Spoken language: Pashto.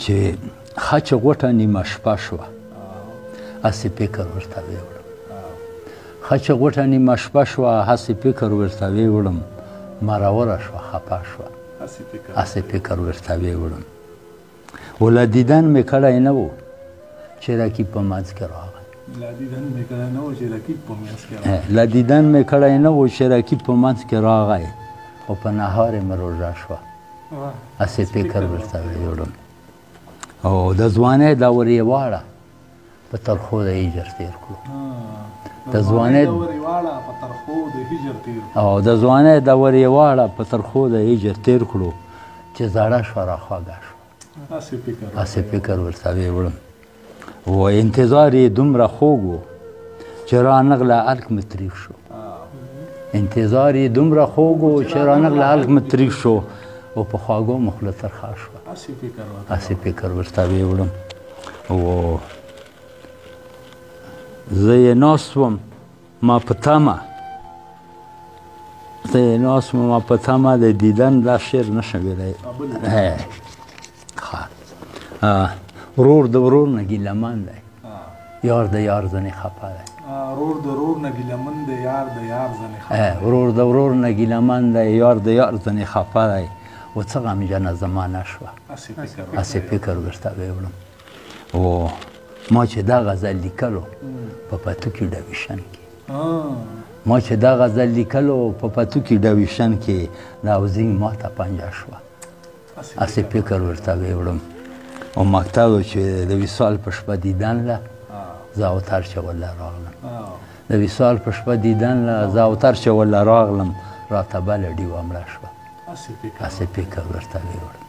چې ښه چې غوټه نیمه شپه شوه هسې فکر ورته ویوړم ښه چې غوټه نیمه شپه شوه هسې فکر ورته ویوړم مروره شوه خفه شوه هسې فکر ورته ویوړم و له دیدن مې کړی نه و چې رقیب په منځ کې راغی له دیدن مې کړی نه و چې رقیب په منځ کې راغی او په نهار مې روژه شوه هسې فکر ورته ویوړم او د ځوانۍ دور یې واړه په ترخو د هجر تېر کړو د ځوانۍ دور یې واړه په ترخو د هجر تېر کړو چې زړه شوه راخواږه شوه هسې فکر ورته ویوړم و انتظار یې دومره خوږ و چې رانغله الک مې تریخ شو انتظار یې دومره خوږ و چې رانغله الک مې تریخ شو او په خواږو مخله ترخه شوه هسې فکر ورته ویوړم و زه یې ناست وم ما په تمه د دیدن دا شعر نشم ویلی ورور د ورور نه ګیلهمن دی یار د یار ځنې خفه دی ورور د ورور نه ګیلهمن دی یار د یار ځنې خفه دی و څه غمجنه زمانه شوه هسې فکر ورته ویوړم و ما چې دا غزل لیکلو په پتو کې ډویشن کې دا وزینګ ما ته پنجه شوه هسې فکر ورته ویوړم او مکتب چې د وصال په شپه دیدن له زه اوتر چې وله راغلم راته بله ډیوه مړه شوه هسې فکر ورته ویوړم